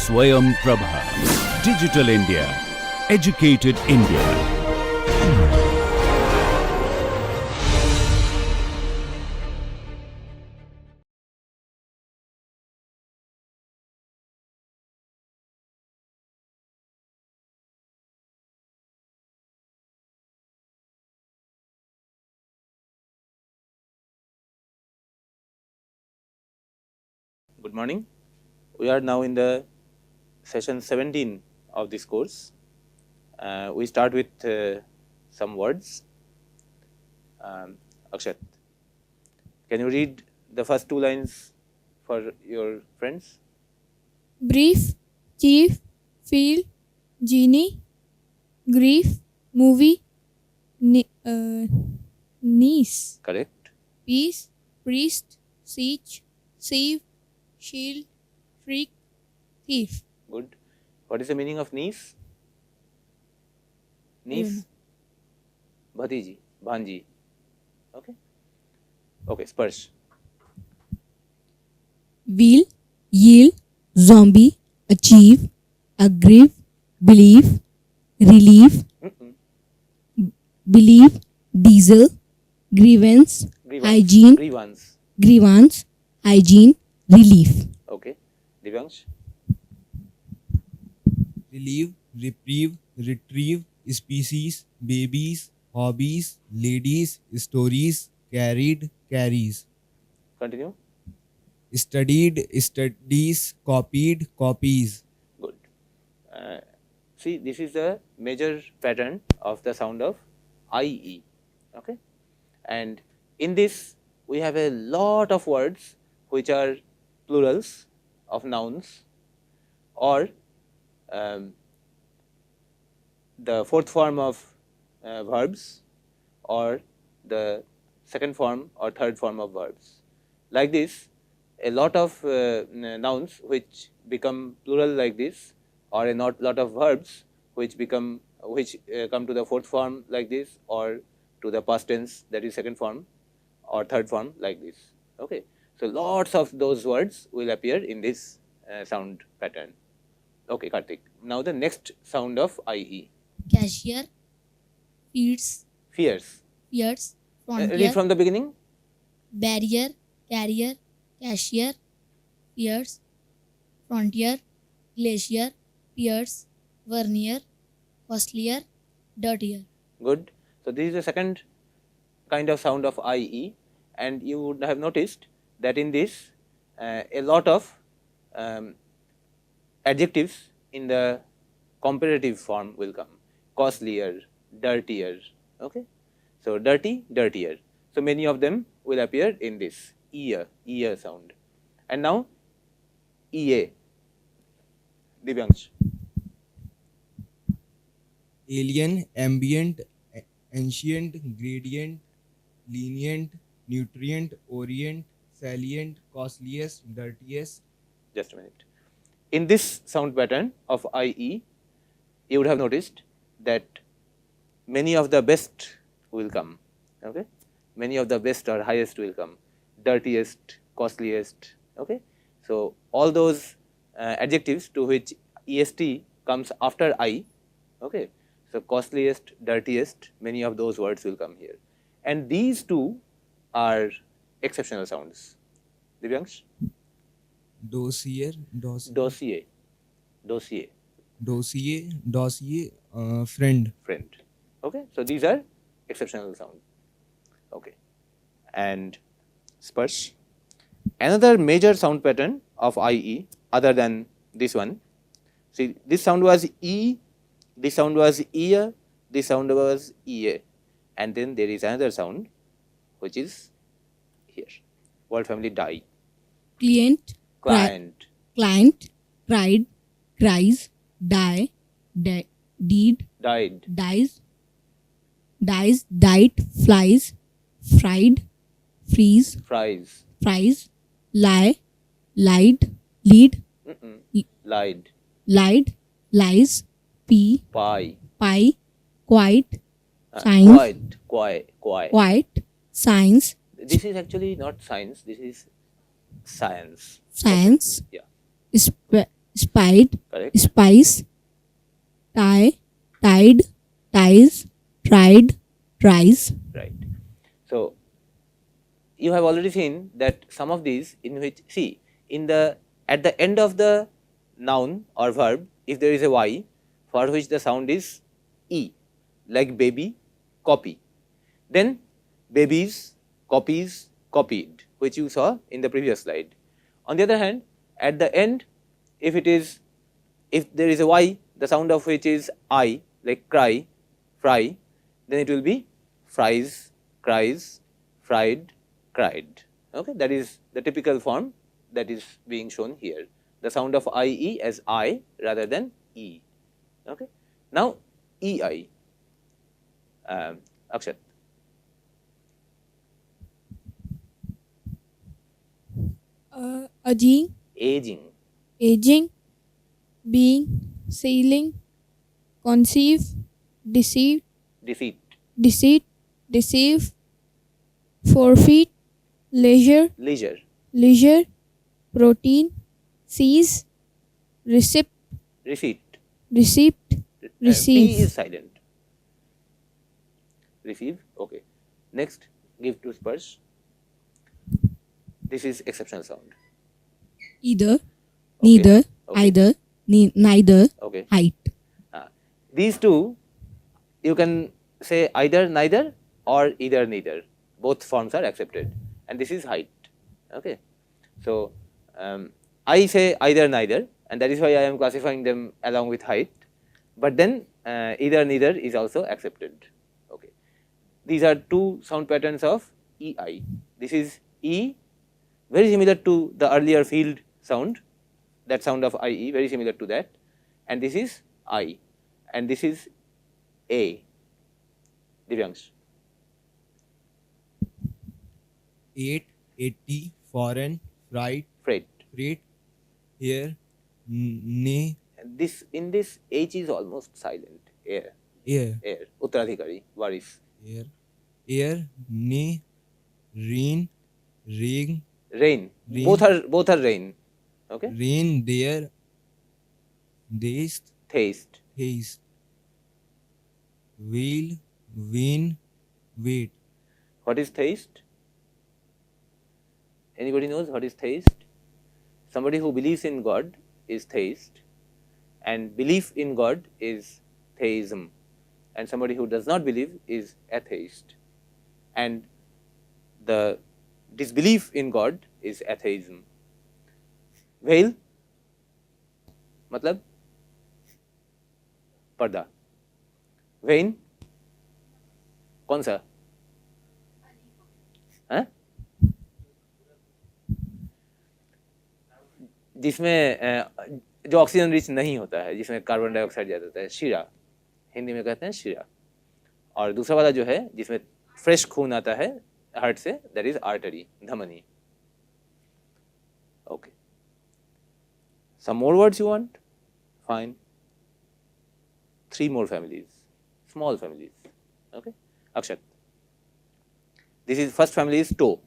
Swayam Prabha. Digital India. Educated India. Good morning. We are now in the session 17 of this course. We start with some words. Akshat, can you read the first two lines for your friends? Brief, chief, field, genie, grief, movie, niece, Correct. peace, priest, siege, sieve, shield, freak, thief. Good. What is the meaning of niece? Niece? Bhatiji, Bhanji. Okay. Okay, Sparsh. Wheel, yield, zombie, achieve, aggrieve, believe, relieve, believe, diesel, grievance, hygiene, Grievance. grievance, hygiene, relief. Okay. Divyansh. relieve, reprieve, retrieve, species, babies, hobbies, ladies, stories, carried, carries, Continue. studied, studies, copied, copies. Good. See, this is the major pattern of the sound of IE. Okay, and in this we have a lot of words which are plurals of nouns, or the fourth form of verbs, or the second form or third form of verbs. Like this, a lot of nouns which become plural like this, or a lot of verbs which come to the fourth form like this, or to the past tense, that is second form or third form like this. Okay, so lots of those words will appear in this sound pattern. Okay, Karthik. Now the next sound of IE. Cashier, feeds, Fierce. fears, Read frontier, from the beginning. barrier, carrier, cashier, fears, frontier, glacier, pierce, vernier, costlier, dirtier. Good. So this is the second kind of sound of IE, and you would have noticed that in this a lot of adjectives in the comparative form will come. Costlier, dirtier. Okay, so dirty, dirtier. So many of them will appear in this ear sound. And now EA. Divyansh. Alien, ambient, ancient, gradient, lenient, nutrient, orient, salient, costliest, dirtiest. Just a minute. In this sound pattern of IE, you would have noticed that many of the best will come. Okay, many of the best or highest will come. Dirtiest, costliest. Okay, so all those adjectives to which est comes after I. Okay, so costliest, dirtiest, many of those words will come here, and these two are exceptional sounds. Divyansh. Dossier, Dossier, dossier, dossier, friend. friend. Okay, so these are exceptional sounds. Okay, and Sparsh. Another major sound pattern of IE, other than this one. See, this sound was E, this sound was ear, this sound was EA, and then there is another sound which is here. Word family die. Client, Client. client, cried, cries, die, deed, Died. dies, died, flies, fried, freeze, Fries. fries, lie, lied, lead, Lied. lied, lies, pea, Pie. pie, quiet, science, Quiet. science, This is actually not science, this is science. science, Yeah. Spied, Correct. spice, tie, tide, ties, tried, tries. Right. So you have already seen that some of these in which, see, in the at the end of the noun or verb, if there is a y for which the sound is e, like baby, copy, then babies, copies, copied, which you saw in the previous slide. On the other hand, at the end, if there is a y, the sound of which is I, like cry, fry, then it will be fries, cries, fried, cried. Okay, that is the typical form that is being shown here. The sound of IE as I rather than E. Okay. Now EI. Akshat. Aging, Aging, aging, being, sailing, conceive, deceive, defeat, deceit, deceive, forfeit, leisure, leisure, leisure, protein, seize, receipt, receipt. receipt, P receive. is silent. Receive. Okay. Next, give to Sparsh. This is exceptional sound. Either, neither, Okay. either, neither, Okay. height. These two, you can say either neither or either neither. Both forms are accepted, and this is height. Okay. So I say either neither, and that is why I am classifying them along with height. But then either neither is also accepted. Okay. These are two sound patterns of EI. This is E, very similar to the earlier field sound, that sound of IE, very similar to that, and this is I, and this is A. Divyansh. 8, 80, foreign, fright, Freight. freight, here, nay, This in this H is almost silent. Air, air, air. Uttaradhikari, waris. air, nay, rain, rain, Rain. Rain. Both are rain. Okay. rain, there, dazed, Taste. haste, wheel, vein, wait, What is taste? Anybody knows what is taste? Somebody who believes in God is theist, and belief in God is theism, and somebody who does not believe is atheist, and the disbelief in God is atheism. Veil मतलब पर्दा. Vein कौन सा? हाँ? जिसमें जो oxygen rich नहीं होता है, जिसमें कार्बन डाइऑक्साइड ज़्यादा होता है, शीरा, हिंदी में कहते हैं शीरा. और दूसरा वाला जो है जिसमें फ्रेश खून आता है हार्ट से, दैट इज आर्टरी, धमनी. Okay. Some more words you want? Fine. 3 more families, small families. Okay. Akshat. This is first family is toe.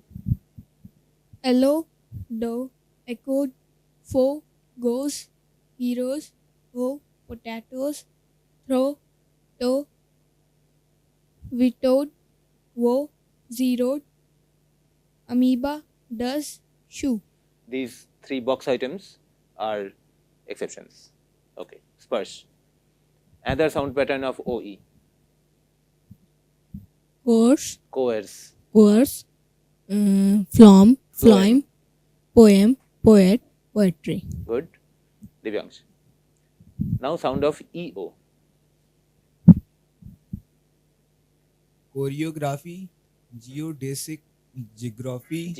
Allo, do, echoed, foe, goes, heroes, ho, potatoes, throw, toe, vetoed, woe, zeroed, amoeba, does, shoe. These 3 box items are exceptions. Okay. Sparsh. Another sound pattern of OE. Course, Coerce. course, phloem, phloem, poem, poet, poetry. Good. Divyansh. Now sound of EO. choreography, geodesic, geography,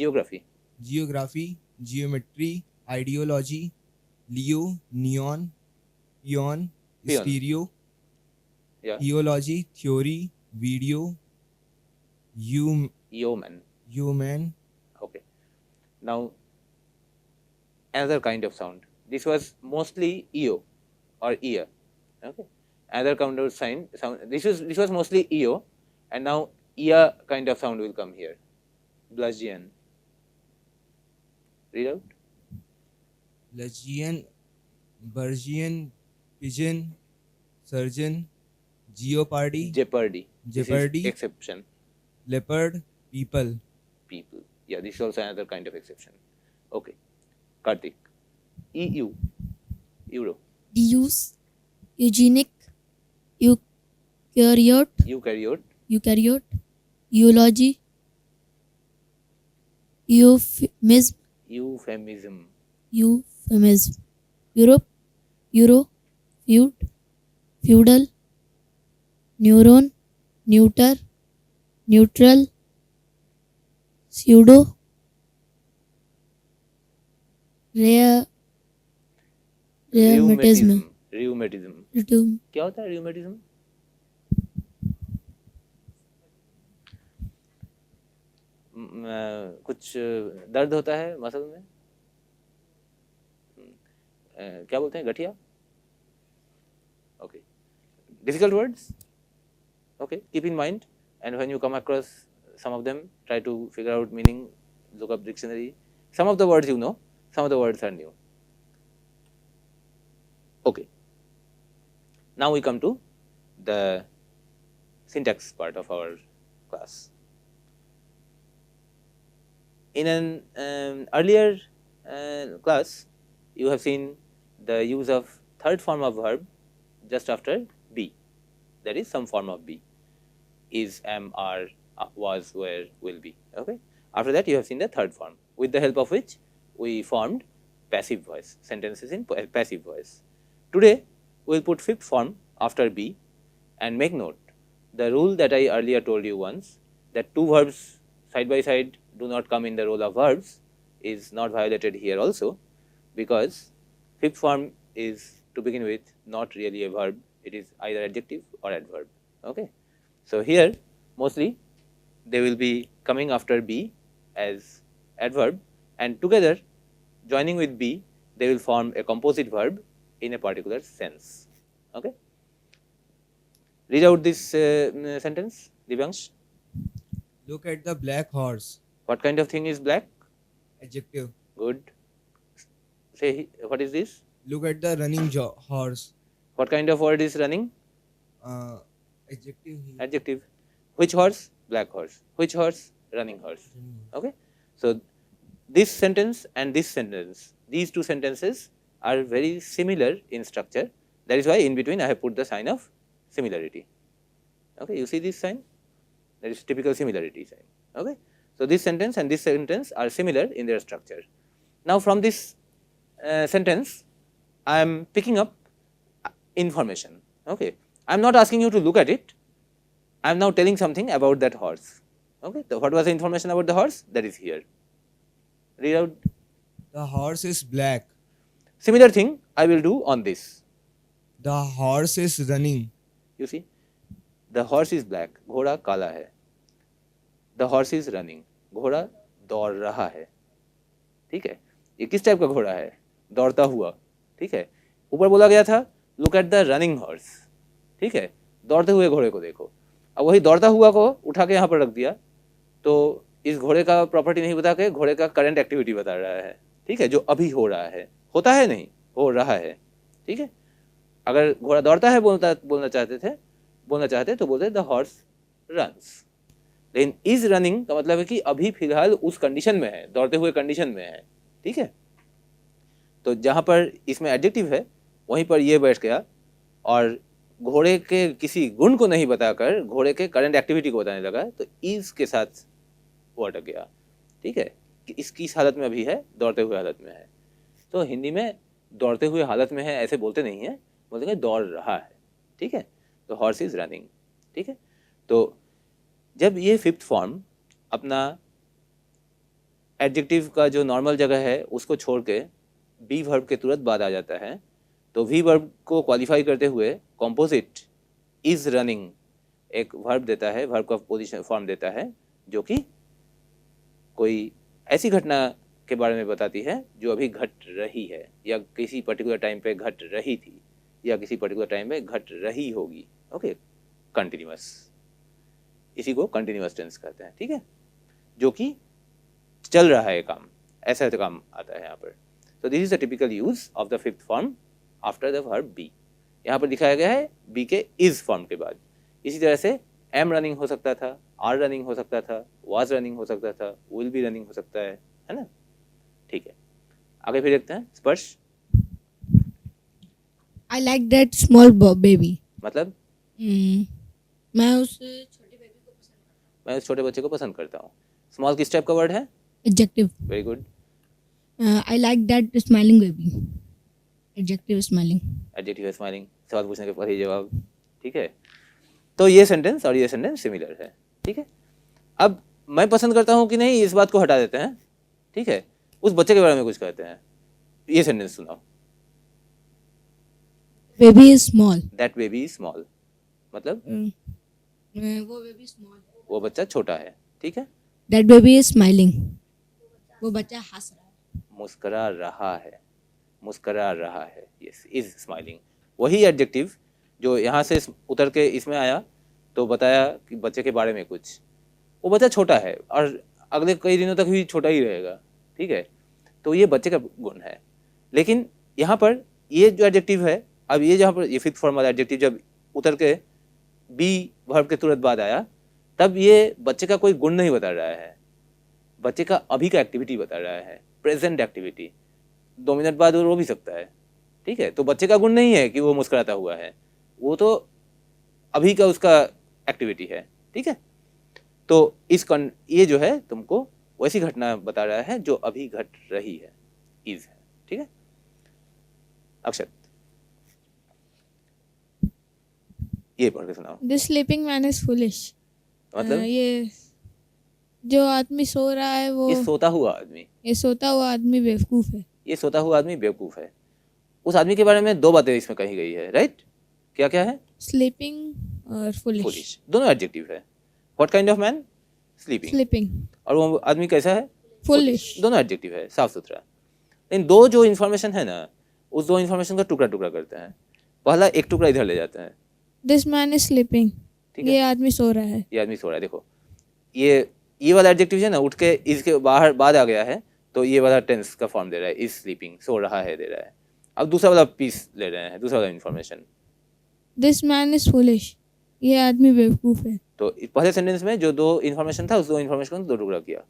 Geography. geometry, ideology, Leo, neon, eon, Peon. stereo, Yeah. theology, theory, video, Yeoman. human, Okay. Now another kind of sound. This was mostly EO or ear. Okay. Another kind of sound. This was mostly EO, and now ear kind of sound will come here. Blasian. Read out. Legion, Bergian, pigeon, surgeon, jeopardy, Jeopardy. This is Jeopardy. exception. leopard, people. People. Yeah, this is also another kind of exception. Okay. Karthik. EU. Euro. Deus, eugenic, eukaryote, Eukaryote. eukaryote, eulogy, euphemism, Euphemism. euphemism, Europe, euro, feud, feudal, neuron, neuter, neutral, pseudo, rare, rheumatism, Rheumatism. rheum- क्या होता है rheumatism? कुछ दर्द होता है muscle में? क्या बोलते हैं, गठिया? Okay. Difficult words? Okay, keep in mind, and when you come across some of them, try to figure out meaning, look up dictionary. Some of the words you know, some of the words are new. Okay. Now we come to the syntax part of our class. In an earlier class, you have seen the use of third form of verb just after be, that is some form of be, is, am, are, was, were, will be. Okay. After that, you have seen the third form, with the help of which we formed passive voice, sentences in passive voice. Today, we will put fifth form after be, and make note, the rule that I earlier told you once, that two verbs side by side do not come in the role of verbs, is not violated here also, because fifth form is, to begin with, not really a verb, it is either adjective or adverb. Okay. So, here mostly they will be coming after be as adverb, and together joining with be, they will form a composite verb in a particular sense. Okay. Read out this sentence, Divyansh. Look at the black horse. What kind of thing is black? Adjective. Good. Say, what is this? Look at the running horse. What kind of word is running? Adjective. Adjective. Which horse? Black horse. Which horse? Running horse. Okay. So, this sentence and this sentence, these two sentences are very similar in structure. That is why in between I have put the sign of similarity. Okay. You see this sign? That is typical similarity sign. Okay. So, this sentence and this sentence are similar in their structure. Now, from this sentence, I am picking up information. Okay. I am not asking you to look at it. I am now telling something about that horse. Okay. So, what was the information about the horse? That is here. Read out. The horse is black. Similar thing I will do on this. The horse is running. You see, the horse is black. घोड़ा काला है. The horse is running. घोड़ा दौड़ रहा है. ठीक है. ये किस टाइप का घोड़ा है? दौड़ता हुआ. ठीक है. ऊपर बोला गया था look at the running horse. ठीक है. दौड़ते हुए घोड़े को देखो. अब वही दौड़ता हुआ को उठा के यहाँ पर रख दिया, तो इस घोड़े का प्रॉपर्टी नहीं बता के घोड़े का करंट एक्टिविटी बता रहा है. ठीक है. जो अभी हो रहा है. होता है नहीं, हो रहा है. ठीक है. अगर घोड़ा दौड़ता है बोलना चाहते तो बोलते द हॉर्स रन्स. लेकिन इज रनिंग का मतलब है कि अभी फिलहाल उस कंडीशन में है, दौड़ते हुए कंडीशन में है. ठीक है. तो जहाँ पर इसमें एडजेक्टिव है वहीं पर ये बैठ गया और घोड़े के किसी गुण को नहीं बताकर घोड़े के करंट एक्टिविटी को बताने लगा, तो इज के साथ वो अटक गया. ठीक है. कि इसकी इस हालत में अभी है, दौड़ते हुए हालत में है. तो हिंदी में दौड़ते हुए हालत में है ऐसे बोलते नहीं है, बोलते हैं दौड़ रहा है. ठीक है. तो हॉर्स इज रनिंग. ठीक है. तो जब ये फिफ्थ फॉर्म अपना एडजेक्टिव का जो नॉर्मल जगह है उसको छोड़ के बी वर्ब के तुरंत बाद आ जाता है, तो वी वर्ब को क्वालिफाई करते हुए कॉम्पोजिट इज रनिंग एक वर्ब देता है, वर्ब का पोजीशन फॉर्म देता है, जो कि कोई ऐसी घटना के बारे में बताती है जो अभी घट रही है या किसी पर्टिकुलर टाइम पे घट रही थी या किसी पर्टिकुलर टाइम में घट रही होगी. ओके. कंटिन्यूअस, इसी को कंटिन्यूअस टेंस कहते हैं. ठीक है. जो कि चल रहा है काम, ऐसा काम आता है यहाँ पर. So this is the typical use of the fifth form after the verb B. यहाँ पर दिखाया गया है बी के इज फॉर्म के बाद। इसी तरह से एम रनिंग हो सकता था, आर रनिंग हो सकता था, वाज रनिंग हो सकता था, विल बी रनिंग हो सकता है ना। ठीक है, आगे फिर देखते हैं स्पर्श। I like that small baby. मतलब मैं उस छोटे बेबी को पसंद मैं उस छोटे बच्चे को पसंद करता हूँ। स्मॉल किस टाइप का वर्ड है? Adjective. Very good. I like that smiling baby. Adjective smiling. Adjective है स्माइलिंग, सवाल पूछने के बाद ही जवाब। ठीक है, तो ये सेंटेंस और ये सेंटेंस सिमिलर है। ठीक है, अब मैं पसंद करता हूँ कि नहीं इस बात को हटा देते हैं। ठीक है, उस बच्चे के बारे में कुछ कहते हैं। ये सेंटेंस सुनाओ। Baby is small. That baby is small, मतलब वो बेबी स्मॉल है. वो बच्चा छोटा है। ठीक है, That baby is smiling. वो बच्चा हंस रहा है. मुस्करा रहा है, मुस्करा रहा है। Yes, is smiling. वही एडजेक्टिव जो यहाँ से उतर के इसमें आया तो बताया कि बच्चे के बारे में कुछ। वो बच्चा छोटा है और अगले कई दिनों तक भी छोटा ही रहेगा। ठीक है, तो ये बच्चे का गुण है। लेकिन यहाँ पर ये जो एडजेक्टिव है, अब ये जहाँ पर ये फिफ्थ फॉर्म वाला एडजेक्टिव जब उतर के बी वर्ब के तुरंत बाद आया, तब ये बच्चे का कोई गुण नहीं बता रहा है, बच्चे का अभी का एक्टिविटी बता रहा है, प्रेजेंट एक्टिविटी। 2 मिनट बाद वो रो भी सकता है। ठीक है, तो बच्चे का गुण नहीं है कि वो मुस्कुराता हुआ है, वो तो अभी का उसका एक्टिविटी है। ठीक है, तो ये जो है तुमको वैसी घटना बता रहा है जो अभी घट रही है, इज है। ठीक है, अक्षत ये पढ़ के सुनाओ। This sleeping man is foolish. मतलब ये जो आदमी सो रहा है वो ये सोता हुआ आदमी, ये सोता हुआ आदमी बेवकूफ है. ये सोता हुआ आदमी बेवकूफ है। उस आदमी के बारे में 2 बातें इसमें कही गई है, राइट? क्या क्या है? Sleeping और foolish. फुलिश, दोनों एडजेक्टिव है। What kind of man? Sleeping. Sleeping. और वो आदमी कैसा है? Foolish. दोनों एडजेक्टिव है, साफ सुथरा। इन 2 जो इन्फॉर्मेशन है ना, उस 2 इन्फॉर्मेशन का टुकड़ा टुकड़ा करते हैं। पहला एक टुकड़ा इधर ले जाते हैं। This man is sleeping. ठीक है, ये आदमी सो रहा है. ये आदमी सो रहा है। देखो ये वाला एडजेक्टिव है ना, उठ के इसके बाहर बाद आ गया है, तो ये वाला टेंस का फॉर्म दे रहा है, इज स्लीपिंग, सो रहा है दे रहा है। अब दूसरा वाला पीस ले रहे हैं, दूसरा वाला information. This man is foolish. ये आदमी बेवकूफ है. तो पहले सेंटेंस में जो 2 इन्फॉर्मेशन था, उस 2 इन्फॉर्मेशन को 2 टुकड़ा किया।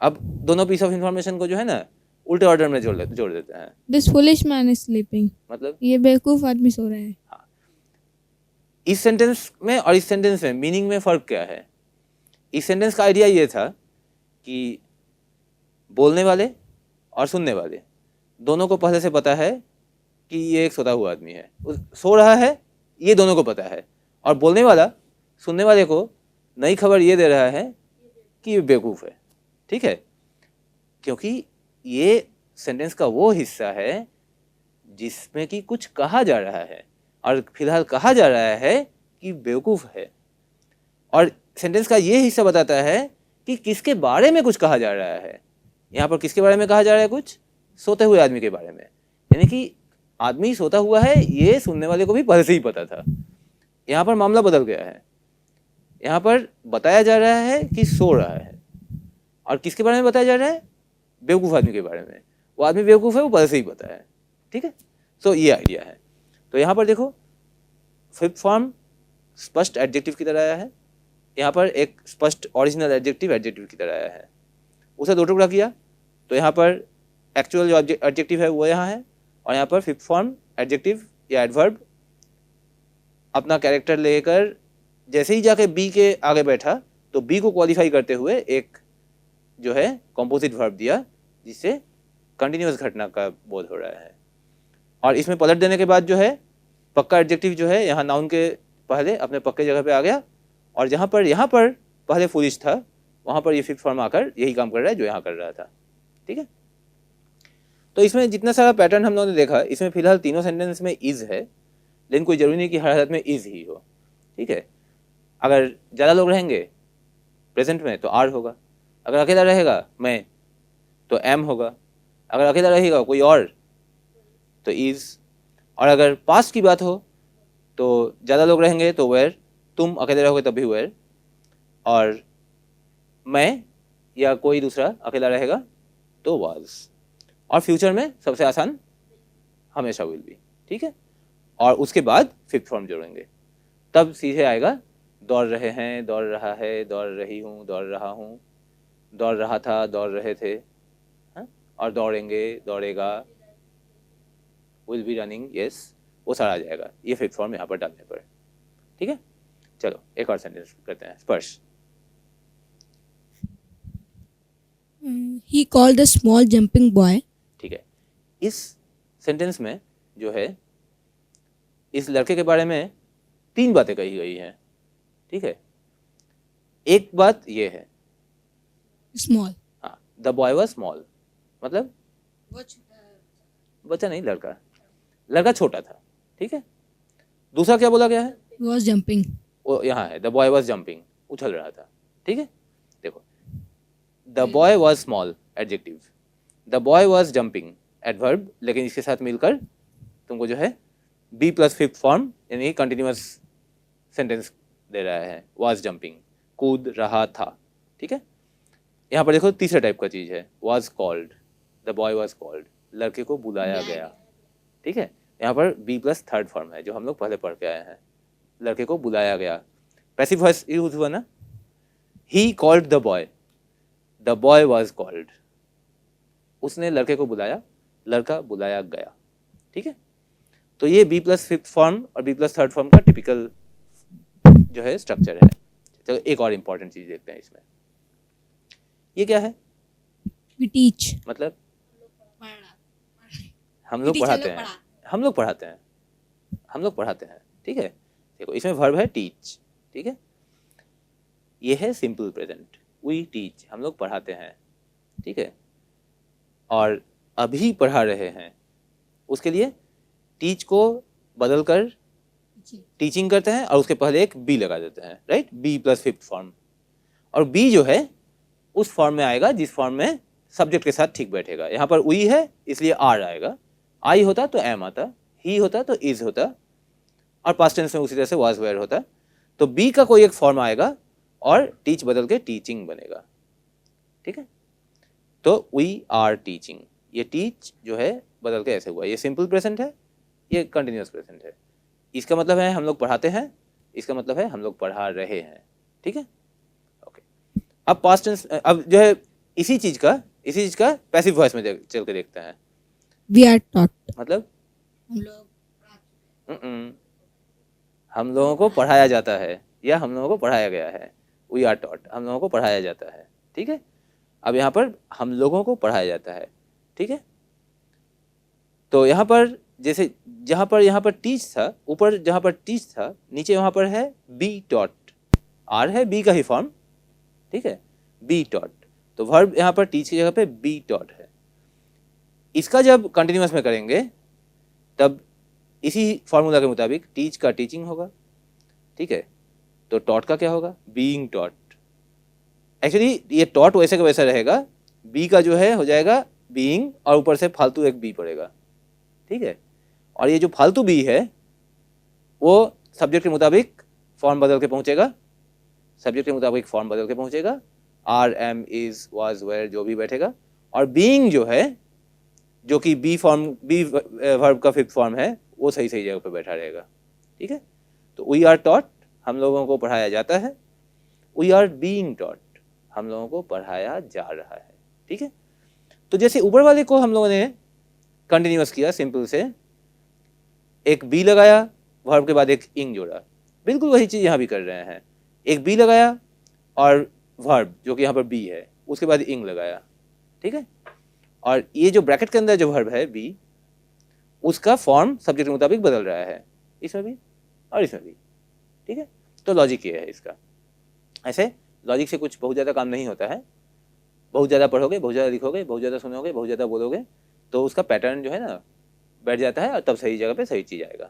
अब दोनों पीस ऑफ इन्फॉर्मेशन को जो है ना उल्टे ऑर्डर में जोड़ देते हैं। This foolish man is sleeping. मतलब ये बेवकूफ आदमी सो रहा है. इस सेंटेंस में और इस सेंटेंस में मीनिंग में फ़र्क क्या है? इस सेंटेंस का आइडिया ये था कि बोलने वाले और सुनने वाले दोनों को पहले से पता है कि ये एक सोता हुआ आदमी है, सो रहा है, ये दोनों को पता है। और बोलने वाला सुनने वाले को नई खबर ये दे रहा है कि ये बेवकूफ़ है। ठीक है, क्योंकि ये सेंटेंस का वो हिस्सा है जिसमें कि कुछ कहा जा रहा है, और फिलहाल कहा जा रहा है कि बेवकूफ़ है। और सेंटेंस का ये हिस्सा बताता है कि किसके बारे में कुछ कहा जा रहा है। यहाँ पर किसके बारे में कहा जा रहा है? कुछ सोते हुए आदमी के बारे में। यानी कि आदमी सोता हुआ है, ये सुनने वाले को भी पहले से ही पता था। यहाँ पर मामला बदल गया है, यहाँ पर बताया जा रहा है कि सो रहा है, और किसके बारे में बताया जा रहा है? बेवकूफ़ आदमी के बारे में। वो आदमी बेवकूफ़ है, वो पहले से ही पता है। ठीक है, सो ये आइडिया है। तो यहाँ पर देखो फिफ्थ फॉर्म स्पष्ट एडजेक्टिव की तरह आया है, यहाँ पर एक स्पष्ट ओरिजिनल एडजेक्टिव की तरह आया है। उसे 2 टुकड़ा किया तो यहाँ पर एक्चुअल जो एडजेक्टिव है वो यहाँ है, और यहाँ पर फिफ्थ फॉर्म एडजेक्टिव या एडवर्ब अपना कैरेक्टर लेकर जैसे ही जाके बी के आगे बैठा तो बी को क्वालिफाई करते हुए एक जो है कॉम्पोजिट वर्ब दिया, जिससे कंटिन्यूअस घटना का बोध हो रहा है। और इसमें पलट देने के बाद जो है पक्का एडजेक्टिव जो है यहाँ नाउन के पहले अपने पक्के जगह पे आ गया, और जहाँ पर पहले फुलिश था वहाँ पर ये फिफ्थ फॉर्म आकर यही काम कर रहा है जो यहाँ कर रहा था। ठीक है, तो इसमें जितना सारा पैटर्न हम लोगों ने देखा, इसमें फिलहाल तीनों सेंटेंस में इज है, लेकिन कोई ज़रूरी नहीं कि हर हालत में इज ही हो। ठीक है, अगर ज़्यादा लोग रहेंगे प्रेजेंट में तो आर होगा, अगर अकेला रहेगा मैं तो एम होगा, अगर अकेला रहेगा कोई और तो इज, और अगर पास्ट की बात हो तो ज़्यादा लोग रहेंगे तो वेयर, तुम अकेले रहोगे तब भी वेयर, और मैं या कोई दूसरा अकेला रहेगा तो वाज, और फ्यूचर में सबसे आसान हमेशा विल बी। ठीक है, और उसके बाद फिफ्थ फॉर्म जोड़ेंगे, तब सीधे आएगा दौड़ रहे हैं, दौड़ रहा है, दौड़ रही हूँ, दौड़ रहा हूँ, दौड़ रहा था, दौड़ रहे थे, हाँ? और दौड़ेंगे, दौड़ेगा, विल बी रनिंग, यस, वो सारा आ जाएगा ये फिफ्थ फॉर्म यहाँ पर डालने पर। ठीक है, चलो एक और सेंटेंस करते हैं। स्पर्श, He called the small jumping boy. ठीक है, इस सेंटेंस में जो है इस लड़के के बारे में 3 बातें कही गई हैं। ठीक है, एक बात ये है, Small. हाँ, द बॉय वाज स्मॉल, मतलब बच्चा नहीं, लड़का, लड़का छोटा था। ठीक है, दूसरा क्या बोला गया है, He was jumping. वो यहाँ है, द बॉय वाज जंपिंग, उछल रहा था। ठीक है, देखो, the boy was small adjective, the boy was jumping adverb, लेकिन इसके साथ मिलकर तुमको जो है बी प्लस फिफ्थ फॉर्म यानी कंटिन्यूअस सेंटेंस दे रहा है, वाज जंपिंग, कूद रहा था। ठीक है, यहाँ पर देखो तीसरा टाइप का चीज़ है, was called, the boy was called, लड़के को बुलाया गया। ठीक है, यहाँ पर बी प्लस थर्ड फॉर्म है जो हम लोग पहले पढ़ के आए हैं, लड़के को बुलाया गया, पैसिव वॉइस यूज हुआ ना, he called the boy was called, उसने लड़के को बुलाया, लड़का बुलाया गया। ठीक है, तो ये बी प्लस फिफ्थ फॉर्म और बी प्लस थर्ड फॉर्म का टिपिकल जो है स्ट्रक्चर है। तो एक और इम्पॉर्टेंट चीज देखते हैं इसमें, ये क्या है, We teach. मतलब हम लोग पढ़ाते हैं, हम लोग पढ़ाते हैं, हम लोग पढ़ाते हैं। ठीक है, देखो इसमें वर्ब है टीच। ठीक है, ये है सिंपल प्रेजेंट, वी टीच, हम लोग पढ़ाते हैं। ठीक है, और अभी पढ़ा रहे हैं, उसके लिए टीच को बदलकर टीचिंग करते हैं और उसके पहले एक बी लगा देते हैं, right, B plus fifth form, और बी जो है उस फॉर्म में आएगा जिस फॉर्म में सब्जेक्ट के साथ ठीक बैठेगा। यहाँ पर वी है इसलिए आर आएगा, आई होता तो एम आता, ही होता तो इज होता, और पास्ट टेंस में उसी तरह से वाज वेयर होता। तो बी का कोई एक फॉर्म आएगा और टीच बदल के टीचिंग बनेगा। ठीक है, तो वी आर टीचिंग, ये टीच जो है बदल के ऐसे हुआ, ये सिंपल प्रेजेंट है, ये कंटिन्यूअस प्रेजेंट है। इसका मतलब है हम लोग पढ़ाते हैं, इसका मतलब है हम लोग पढ़ा रहे हैं। ठीक है, ओके, अब पास्ट टेंस, अब जो है इसी चीज का पैसिव वॉइस में चल के देखते हैं। We are taught. मतलब हम लोग हम लोगों को पढ़ाया जाता है या हम लोगों को पढ़ाया गया है, वी आर टॉट, हम लोगों को पढ़ाया जाता है। ठीक है, अब यहाँ पर हम लोगों को पढ़ाया जाता है। ठीक है, तो यहाँ पर जैसे जहाँ पर टीच था, ऊपर जहाँ पर टीच था, नीचे वहाँ पर है बी टॉट, आर है बी का ही फॉर्म। ठीक है, बी टॉट, तो वर्ब यहाँ पर टीच की जगह पे बी टॉट है। इसका जब कंटिन्यूअस में करेंगे तब इसी फॉर्मूला के मुताबिक टीच का टीचिंग होगा। ठीक है, तो टॉट का क्या होगा, बीइंग टॉट। एक्चुअली ये टॉट वैसे का वैसा रहेगा, बी का जो है हो जाएगा बीइंग और ऊपर से फालतू एक बी पड़ेगा। ठीक है, और ये जो फालतू बी है वो सब्जेक्ट के मुताबिक फॉर्म बदल के पहुंचेगा, सब्जेक्ट के मुताबिक फॉर्म बदल के पहुंचेगा, are am is was were जो भी बैठेगा, और बीइंग जो है जो कि बी फॉर्म बी वर्ब का फिफ्थ फॉर्म है वो सही सही जगह पे बैठा रहेगा। ठीक है, तो वी आर टॉट, हम लोगों को पढ़ाया जाता है, वी आर बीइंग टॉट, हम लोगों को पढ़ाया जा रहा है। ठीक है, तो जैसे ऊपर वाले को हम लोगों ने कंटिन्यूअस किया सिंपल से, एक बी लगाया, वर्ब के बाद एक इंग जोड़ा, बिल्कुल वही चीज़ यहाँ भी कर रहे हैं, एक बी लगाया और वर्ब जो कि यहाँ पर बी है उसके बाद इंग लगाया। ठीक है, और ये जो ब्रैकेट के अंदर जो वर्ब है बी, उसका फॉर्म सब्जेक्ट के मुताबिक बदल रहा है, इसमें भी और इसमें भी। ठीक है, तो लॉजिक ये है इसका। ऐसे लॉजिक से कुछ बहुत ज़्यादा काम नहीं होता है, बहुत ज़्यादा पढ़ोगे, बहुत ज़्यादा लिखोगे, बहुत ज़्यादा सुनोगे, बहुत ज़्यादा बोलोगे तो उसका पैटर्न जो है ना बैठ जाता है और तब सही जगह पे सही चीज़ आएगा।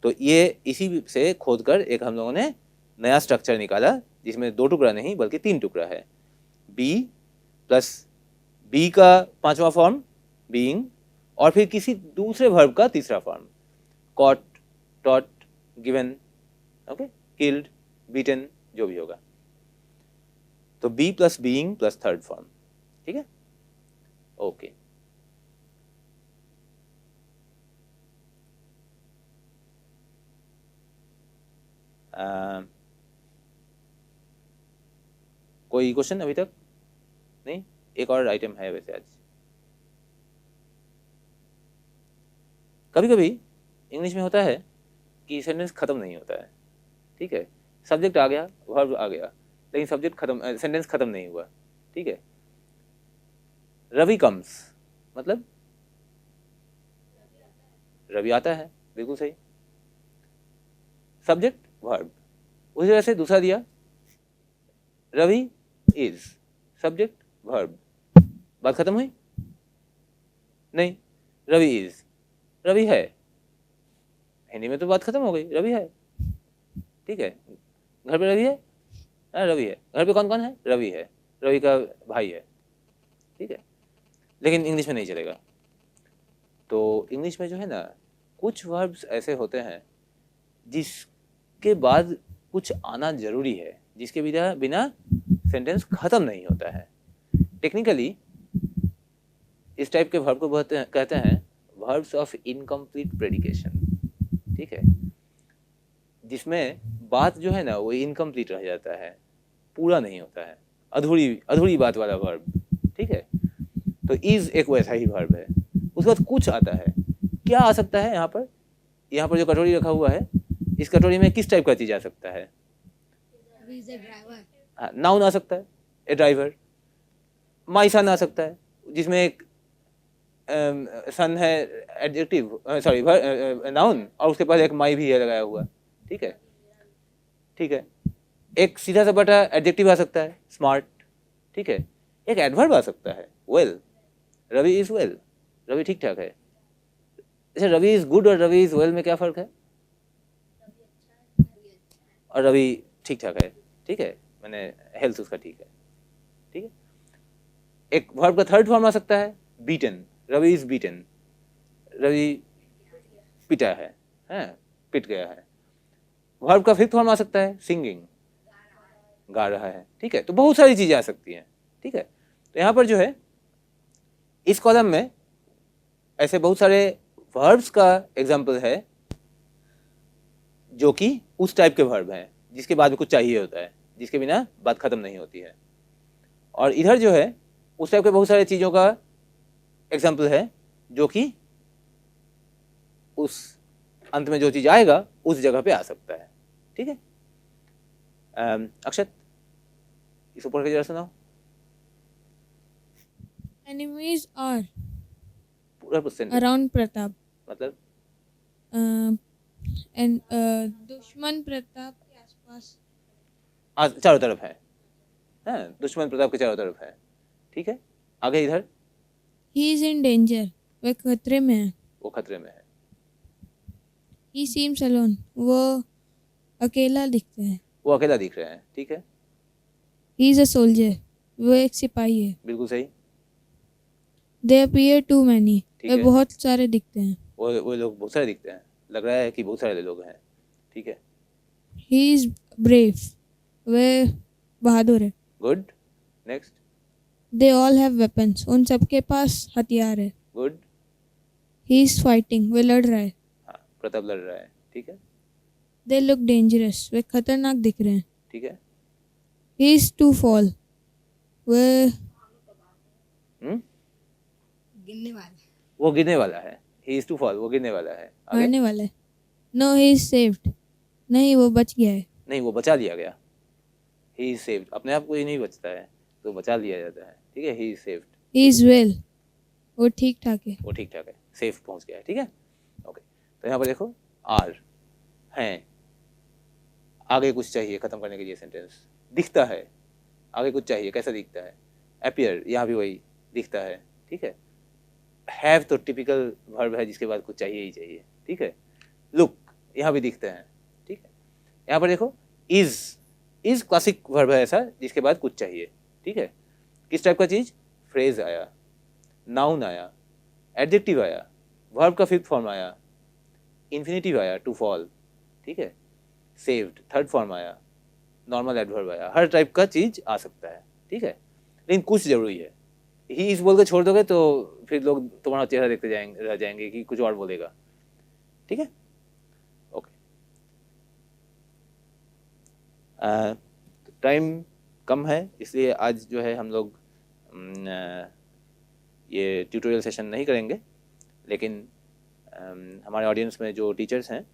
तो ये इसी से खोद कर एक हम लोगों ने नया स्ट्रक्चर निकाला जिसमें 2 टुकड़ा नहीं बल्कि 3 टुकड़ा है, बी प्लस बी का 5वां फॉर्म बीइंग और फिर किसी दूसरे वर्ब का तीसरा form, caught, taught, given, okay, killed, beaten, जो भी होगा। तो B plus being plus third form. ठीक है, ओके। कोई क्वेश्चन अभी तक नहीं? एक और आइटम है वैसे आज। कभी कभी इंग्लिश में होता है कि सेंटेंस खत्म नहीं होता है, ठीक है, सब्जेक्ट आ गया, वर्ब आ गया, लेकिन सब्जेक्ट खत्म, सेंटेंस खत्म नहीं हुआ, ठीक है। रवि कम्स मतलब रवि आता है, बिल्कुल सही। सब्जेक्ट वर्ब, उसी तरह से दूसरा दिया रवि इज, सब्जेक्ट वर्ब, बात खत्म हुई? नहीं, रवि इज, रवि है, हिंदी में तो बात खत्म हो गई, रवि है, ठीक है। घर पे रवि है, हाँ रवि है। घर पे कौन कौन है? रवि है, रवि का भाई है, ठीक है। लेकिन इंग्लिश में नहीं चलेगा। तो इंग्लिश में जो है ना, कुछ वर्ब्स ऐसे होते हैं जिसके बाद कुछ आना जरूरी है, जिसके बिना बिना सेंटेंस खत्म नहीं होता है। टेक्निकली इस टाइप के वर्ब को कहते हैं वर्ब्स ऑफ इनकम्प्लीट प्रेडिकेशन, ठीक है, जिसमें बात जो है ना वो इनकम्प्लीट रह जाता है, पूरा नहीं होता है, अधूरी अधूरी बात वाला वर्ब, ठीक है। तो इज एक वैसा ही वर्ब है। उसके बाद कुछ आता है, क्या आ सकता है यहाँ पर? यहाँ पर जो कटोरी रखा हुआ है, इस कटोरी में किस टाइप का चीज आ सकता है? हाँ, नाउन आ सकता है, ए ड्राइवर। माई सन आ सकता है, जिसमें एक सन है एडजेक्टिव, सॉरी नाउन, और उसके पास एक माई भी है लगाया हुआ, ठीक है, ठीक है। एक सीधा सा बटा एडजेक्टिव आ सकता है, स्मार्ट, ठीक है। एक एडवर्ब आ सकता है, well, Ravi is well, Ravi ठीक ठाक है। अच्छा, रवि इज गुड और रवि इज वेल में क्या फर्क है? और रवि ठीक ठाक है, ठीक है, मैंने हेल्थ उसका ठीक है, ठीक है। एक वर्ब का थर्ड फॉर्म आ सकता है, beaten, Ravi is beaten, Ravi पिटा है, पिट गया है। वर्ब का फिफ्थ फॉर्म आ सकता है, सिंगिंग, गा रहा है, ठीक है। तो बहुत सारी चीजें आ सकती हैं, ठीक है। तो यहाँ पर जो है इस कॉलम में ऐसे बहुत सारे वर्ब्स का एग्जाम्पल है जो कि उस टाइप के वर्ब हैं जिसके बाद में कुछ चाहिए होता है, जिसके बिना बात खत्म नहीं होती है। और इधर जो है उस टाइप के बहुत सारे चीज़ों का एग्जाम्पल है जो कि उस अंत में जो चीज़ आएगा उस जगह पे आ सकता है, ठीक है। अक्षत, इस ऊपर के जरा सुनाओ। Enemies are पूरा sentence, around Pratap. मतलब दुश्मन प्रताप के आसपास, चारों तरफ है, दुश्मन प्रताप के चारों तरफ है, ठीक है। आगे इधर he is in danger, वह खतरे में है। वो खतरे में है। he seems alone, वो अकेला दिखते हैं। वो अकेला दिख रहे हैं, ठीक है, he is a soldier, वो एक सिपाही है। बिल्कुल सही। they appear too many, ठीक वे है। बहुत सारे दिखते हैं। वो लोग बहुत सारे दिखते हैं, लग रहा है कि बहुत सारे लोग हैं, ठीक है। he is brave, वे बहादुर है। Good, next. they all have weapons, उन सबके पास हथियार है। गुड, he is fighting, वे लड़ रहा है। हाँ, प्रताप लड़ रहा है, ठीक है, they look dangerous, वे खतरनाक दिख रहे हैं। ठीक है। he is to fall, वे गिनने वाला वो गिरने वाला है, ही इज टू फॉल, वो गिरने वाला है। आगे? मरने वाला है। no he is saved, नहीं वो बच गया है। नहीं, वो बचा लिया गया, ही इज सेव्ड। अपने आप को ही नहीं बचता है तो बचा लिया जाता है, ठीक है। He is saved, he is well, वो ठीक ठाक है। वो ठीक ठाक है, सेफ पहुंच गया है, ठीक है, ओके। तो यहाँ पर देखो आर हैं, आगे कुछ चाहिए खत्म करने के लिए सेंटेंस, दिखता है, आगे कुछ चाहिए, कैसा दिखता है? अपीयर, यहाँ भी वही दिखता है, ठीक है। हैव तो टिपिकल वर्ब है जिसके बाद कुछ चाहिए ही चाहिए, ठीक है। लुक, यहाँ भी दिखते हैं, ठीक है। यहाँ पर देखो इज क्लासिक वर्ब है ऐसा जिसके बाद कुछ चाहिए, ठीक है। किस टाइप का चीज़? फ्रेज आया, नाउन आया, एडजेक्टिव आया, वर्ब का फिफ्थ फॉर्म आया, इन्फिनिटिव आया टू फॉल, ठीक है, सेव्ड थर्ड फॉर्म आया, नॉर्मल एडवर्ब आया, हर टाइप का चीज़ आ सकता है, ठीक है। लेकिन कुछ जरूरी है, ही इस बोल के छोड़ दोगे तो फिर लोग तुम्हारा चेहरा देखते जाएंगे, रह जाएंगे कि कुछ और बोलेगा, ठीक है, ओके। टाइम कम है, इसलिए आज जो है हम लोग ये ट्यूटोरियल सेशन नहीं करेंगे, लेकिन हमारे ऑडियंस में जो टीचर्स हैं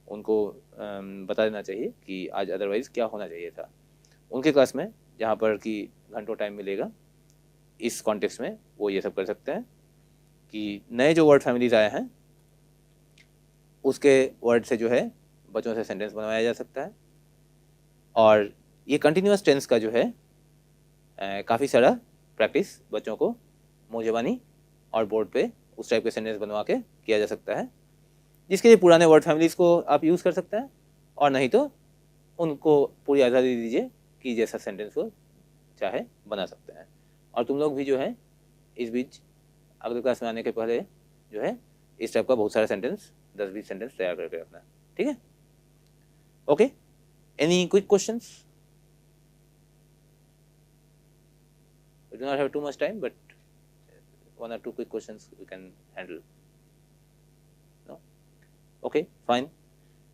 उनको बता देना चाहिए कि आज अदरवाइज़ क्या होना चाहिए था। उनके क्लास में जहाँ पर कि घंटों टाइम मिलेगा, इस कॉन्टेक्स्ट में वो ये सब कर सकते हैं कि नए जो वर्ड फैमिलीज आए हैं उसके वर्ड से जो है बच्चों से सेंटेंस बनवाया जा सकता है। और ये कंटिन्यूअस टेंस का जो है काफ़ी सारा प्रैक्टिस बच्चों को मुँह ज़बानी और बोर्ड पे उस टाइप के सेंटेंस बनवा के किया जा सकता है, जिसके लिए पुराने वर्ड फैमिलीज़ को आप यूज़ कर सकते हैं, और नहीं तो उनको पूरी आज़ादी दीजिए कि जैसा सेंटेंस वो चाहे बना सकते हैं। और तुम लोग भी जो है इस बीच अगले क्लास में आने के पहले जो है इस टाइप का बहुत सारा सेंटेंस 10-20 सेंटेंस तैयार करके रखना, ठीक है? Okay, any quick questions? We do not have too much time, but one or two quick questions we can handle. No? Okay, fine.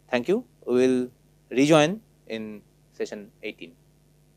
Thank you. We will rejoin in session 18.